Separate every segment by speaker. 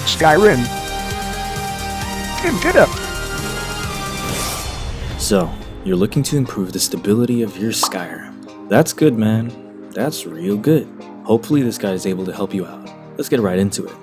Speaker 1: Skyrim. Get up.
Speaker 2: So, you're looking to improve the stability of your Skyrim. That's good, man. That's real good. Hopefully this guy is able to help you out. Let's get right into it.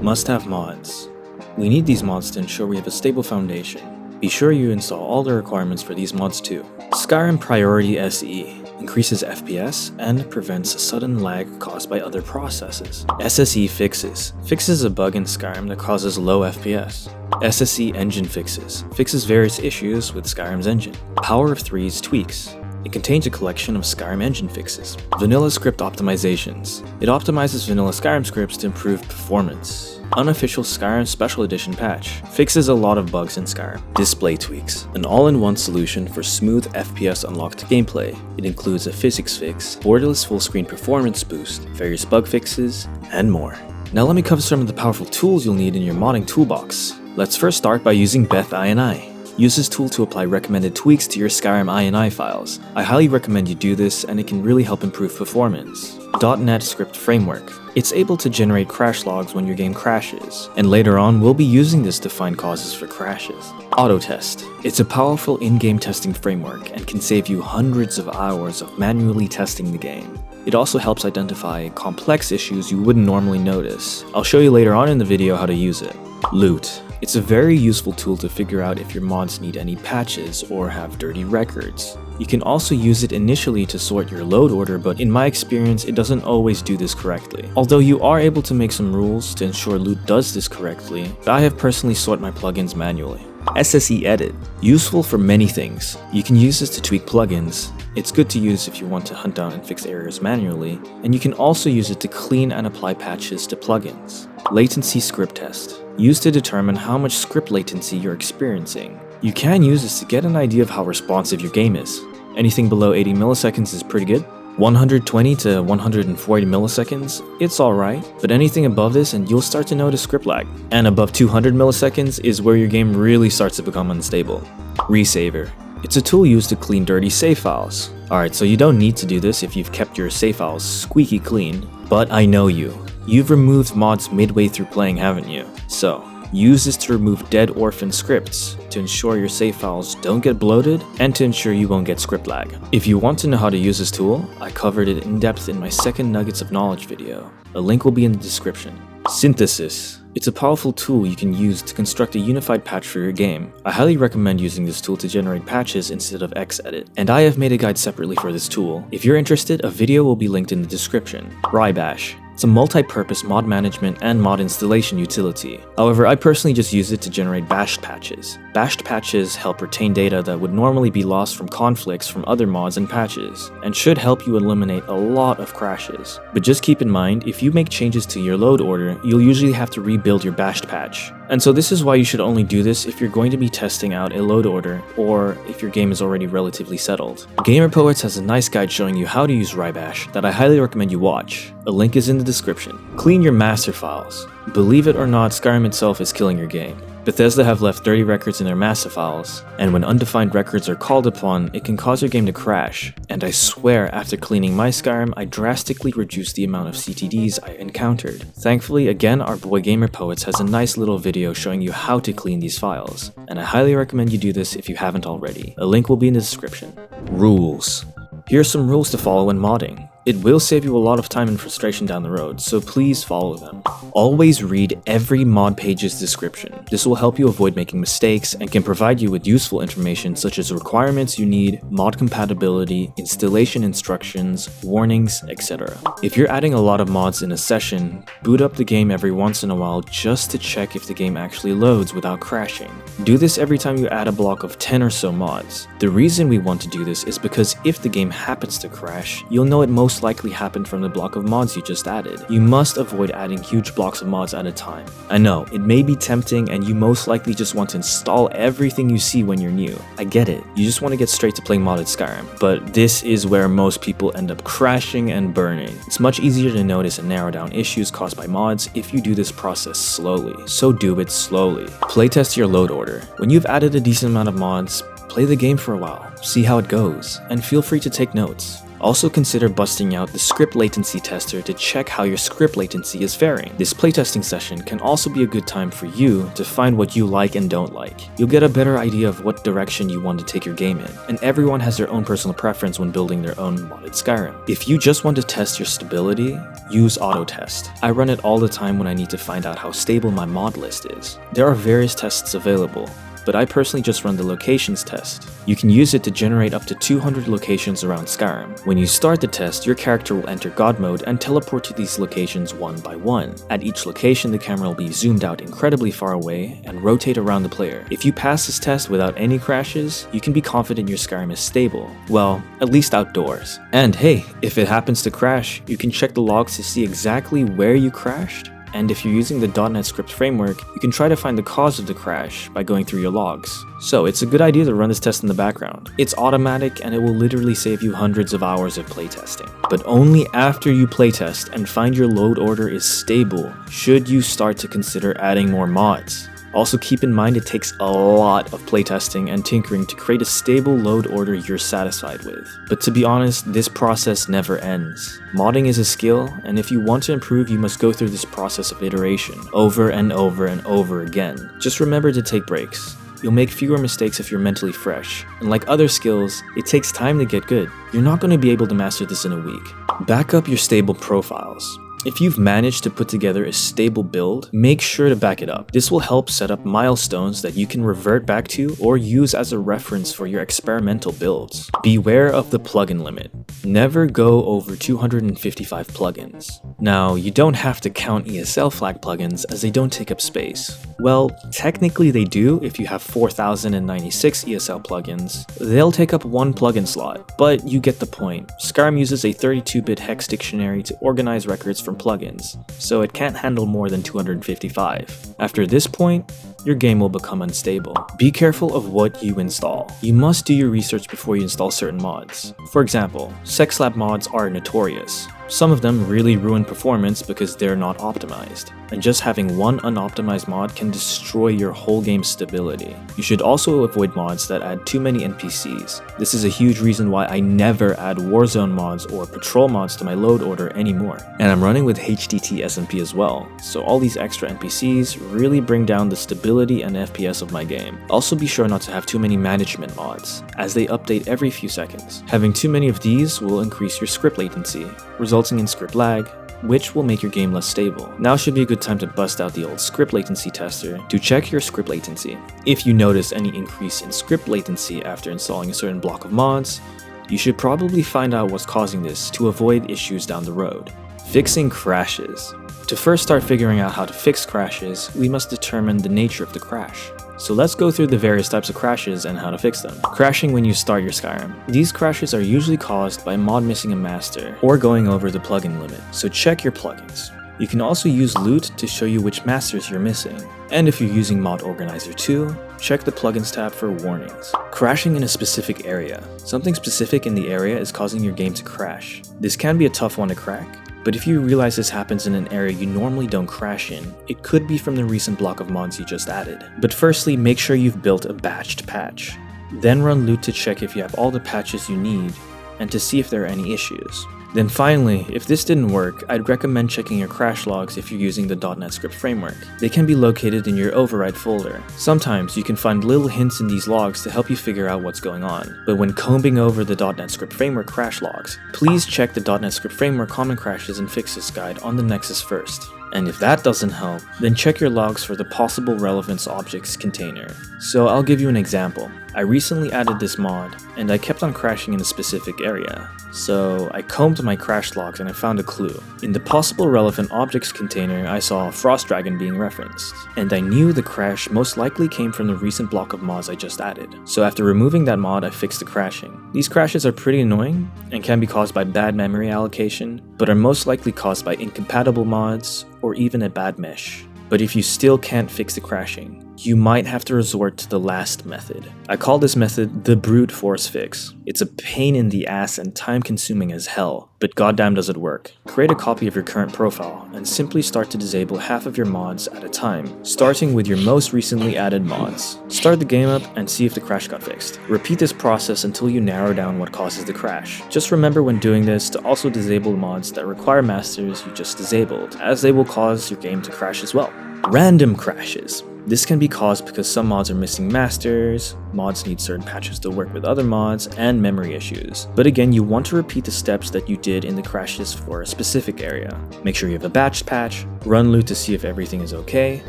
Speaker 2: Must-have mods. We need these mods to ensure we have a stable foundation. Be sure you install all the requirements for these mods too. Skyrim Priority SE increases FPS and prevents sudden lag caused by other processes. SSE fixes a bug in Skyrim that causes low FPS. SSE Engine fixes various issues with Skyrim's engine. Power of Threes tweaks. It contains a collection of Skyrim engine fixes. Vanilla script optimizations. It optimizes vanilla Skyrim scripts to improve performance. Unofficial Skyrim Special Edition patch. Fixes a lot of bugs in Skyrim. Display tweaks. An all-in-one solution for smooth FPS unlocked gameplay. It includes a physics fix, borderless full-screen performance boost, various bug fixes, and more. Now let me cover some of the powerful tools you'll need in your modding toolbox. Let's first start by using Beth INI. Use this tool to apply recommended tweaks to your Skyrim INI files. I highly recommend you do this, and it can really help improve performance. Netscriptframework. It's able to generate crash logs when your game crashes, and later on we'll be using this to find causes for crashes. AutoTest. It's a powerful in-game testing framework and can save you hundreds of hours of manually testing the game. It also helps identify complex issues you wouldn't normally notice. I'll show you later on in the video how to use it. Loot. It's a very useful tool to figure out if your mods need any patches or have dirty records. You can also use it initially to sort your load order, but in my experience it doesn't always do this correctly. Although you are able to make some rules to ensure loot does this correctly, I have personally sorted my plugins manually. SSE Edit. Useful for many things. You can use this to tweak plugins. It's good to use if you want to hunt down and fix errors manually, and you can also use it to clean and apply patches to plugins. Latency Script Test. Used to determine how much script latency you're experiencing. You can use this to get an idea of how responsive your game is. Anything below 80 milliseconds is pretty good. 120 to 140 milliseconds, it's alright, but anything above this and you'll start to notice script lag. And above 200 milliseconds is where your game really starts to become unstable. Resaver. It's a tool used to clean dirty save files. Alright, so you don't need to do this if you've kept your save files squeaky clean, but I know you. You've removed mods midway through playing, haven't you? So, use this to remove dead orphan scripts to ensure your save files don't get bloated and to ensure you won't get script lag. If you want to know how to use this tool, I covered it in depth in my second Nuggets of Knowledge video. A link will be in the description. Synthesis. It's a powerful tool you can use to construct a unified patch for your game. I highly recommend using this tool to generate patches instead of Xedit, and I have made a guide separately for this tool. If you're interested, a video will be linked in the description. Rybash. It's a multi-purpose mod management and mod installation utility. However, I personally just use it to generate bashed patches. Bashed patches help retain data that would normally be lost from conflicts from other mods and patches, and should help you eliminate a lot of crashes. But just keep in mind, if you make changes to your load order, you'll usually have to rebuild your bashed patch. And so this is why you should only do this if you're going to be testing out a load order, or if your game is already relatively settled. Gamer Poets has a nice guide showing you how to use Rybash that I highly recommend you watch. A link is in the description. Clean your master files. Believe it or not, Skyrim itself is killing your game. Bethesda have left dirty records in their master files, and when undefined records are called upon, it can cause your game to crash. And I swear, after cleaning my Skyrim, I drastically reduced the amount of CTDs I encountered. Thankfully, again, our boy Gamer Poets has a nice little video showing you how to clean these files, and I highly recommend you do this if you haven't already. A link will be in the description. Rules. Here are some rules to follow when modding. It will save you a lot of time and frustration down the road, so please follow them. Always read every mod page's description. This will help you avoid making mistakes and can provide you with useful information such as requirements you need, mod compatibility, installation instructions, warnings, etc. If you're adding a lot of mods in a session, boot up the game every once in a while just to check if the game actually loads without crashing. Do this every time you add a block of 10 or so mods. The reason we want to do this is because if the game happens to crash, you'll know it most likely happened from the block of mods you just added. You must avoid adding huge blocks of mods at a time. I know, it may be tempting and you most likely just want to install everything you see when you're new. I get it, you just want to get straight to playing modded Skyrim, but this is where most people end up crashing and burning. It's much easier to notice and narrow down issues caused by mods if you do this process slowly, so do it slowly. Playtest your load order. When you've added a decent amount of mods, play the game for a while, see how it goes, and feel free to take notes. Also consider busting out the script latency tester to check how your script latency is faring. This playtesting session can also be a good time for you to find what you like and don't like. You'll get a better idea of what direction you want to take your game in, and everyone has their own personal preference when building their own modded Skyrim. If you just want to test your stability, use AutoTest. I run it all the time when I need to find out how stable my mod list is. There are various tests available, but I personally just run the locations test. You can use it to generate up to 200 locations around Skyrim. When you start the test, your character will enter God mode and teleport to these locations one by one. At each location, the camera will be zoomed out incredibly far away and rotate around the player. If you pass this test without any crashes, you can be confident your Skyrim is stable. Well, at least outdoors. And hey, if it happens to crash, you can check the logs to see exactly where you crashed. And if you're using the Netscriptframework, you can try to find the cause of the crash by going through your logs. So it's a good idea to run this test in the background. It's automatic and it will literally save you hundreds of hours of playtesting. But only after you playtest and find your load order is stable should you start to consider adding more mods. Also keep in mind it takes a lot of playtesting and tinkering to create a stable load order you're satisfied with. But to be honest, this process never ends. Modding is a skill, and if you want to improve, you must go through this process of iteration over and over and over again. Just remember to take breaks. You'll make fewer mistakes if you're mentally fresh, and like other skills, it takes time to get good. You're not going to be able to master this in a week. Back up your stable profiles. If you've managed to put together a stable build, make sure to back it up. This will help set up milestones that you can revert back to or use as a reference for your experimental builds. Beware of the plugin limit. Never go over 255 plugins. Now, you don't have to count ESL flag plugins as they don't take up space. Well, technically they do if you have 4096 ESL plugins. They'll take up one plugin slot, but you get the point. Skyrim uses a 32-bit hex dictionary to organize records from plugins, so it can't handle more than 255. After this point, your game will become unstable. Be careful of what you install. You must do your research before you install certain mods. For example, sex lab mods are notorious. Some of them really ruin performance because they're not optimized, and just having one unoptimized mod can destroy your whole game's stability. You should also avoid mods that add too many NPCs. This is a huge reason why I never add Warzone mods or Patrol mods to my load order anymore. And I'm running with HDT SMP as well, so all these extra NPCs really bring down the stability and FPS of my game. Also be sure not to have too many management mods, as they update every few seconds. Having too many of these will increase your script latency, resulting in script lag, which will make your game less stable. Now should be a good time to bust out the old script latency tester to check your script latency. If you notice any increase in script latency after installing a certain block of mods, you should probably find out what's causing this to avoid issues down the road. Fixing crashes. To first start figuring out how to fix crashes, we must determine the nature of the crash. So let's go through the various types of crashes and how to fix them. Crashing when you start your Skyrim. These crashes are usually caused by a mod missing a master or going over the plugin limit, so check your plugins. You can also use loot to show you which masters you're missing. And if you're using Mod Organizer 2, check the plugins tab for warnings. Crashing in a specific area. Something specific in the area is causing your game to crash. This can be a tough one to crack, but if you realize this happens in an area you normally don't crash in, it could be from the recent block of mods you just added. But firstly, make sure you've built a batched patch. Then run loot to check if you have all the patches you need, and to see if there are any issues. Then finally, if this didn't work, I'd recommend checking your crash logs if you're using the Netscriptframework. They can be located in your override folder. Sometimes you can find little hints in these logs to help you figure out what's going on. But when combing over the Netscriptframework crash logs, please check the Netscriptframework common crashes and fixes guide on the Nexus first. And if that doesn't help, then check your logs for the possible relevance objects container. So I'll give you an example. I recently added this mod, and I kept on crashing in a specific area. So I combed my crash logs and I found a clue. In the possible relevant objects container, I saw a Frost Dragon being referenced, and I knew the crash most likely came from the recent block of mods I just added. So after removing that mod, I fixed the crashing. These crashes are pretty annoying and can be caused by bad memory allocation, but are most likely caused by incompatible mods or even a bad mesh. But if you still can't fix the crashing, you might have to resort to the last method. I call this method the brute force fix. It's a pain in the ass and time consuming as hell, but goddamn does it work. Create a copy of your current profile and simply start to disable half of your mods at a time, starting with your most recently added mods. Start the game up and see if the crash got fixed. Repeat this process until you narrow down what causes the crash. Just remember when doing this to also disable mods that require masters you just disabled, as they will cause your game to crash as well. Random crashes. This can be caused because some mods are missing masters, mods need certain patches to work with other mods, and memory issues. But again, you want to repeat the steps that you did in the crashes for a specific area. Make sure you have a batch patch, run loot to see if everything is okay,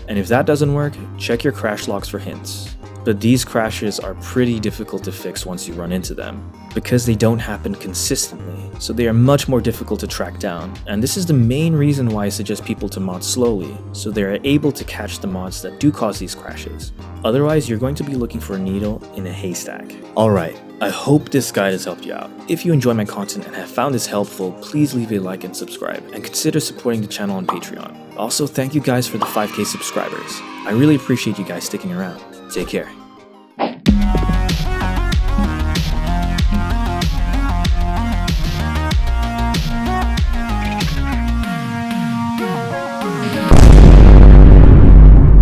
Speaker 2: and if that doesn't work, check your crash logs for hints. But these crashes are pretty difficult to fix once you run into them, because they don't happen consistently, so they are much more difficult to track down. And this is the main reason why I suggest people to mod slowly, so they are able to catch the mods that do cause these crashes. Otherwise, you're going to be looking for a needle in a haystack. Alright, I hope this guide has helped you out. If you enjoy my content and have found this helpful, please leave a like and subscribe, and consider supporting the channel on Patreon. Also, thank you guys for the 5K subscribers. I really appreciate you guys sticking around. Take care.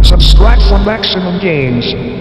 Speaker 1: Subscribe for maximum gains.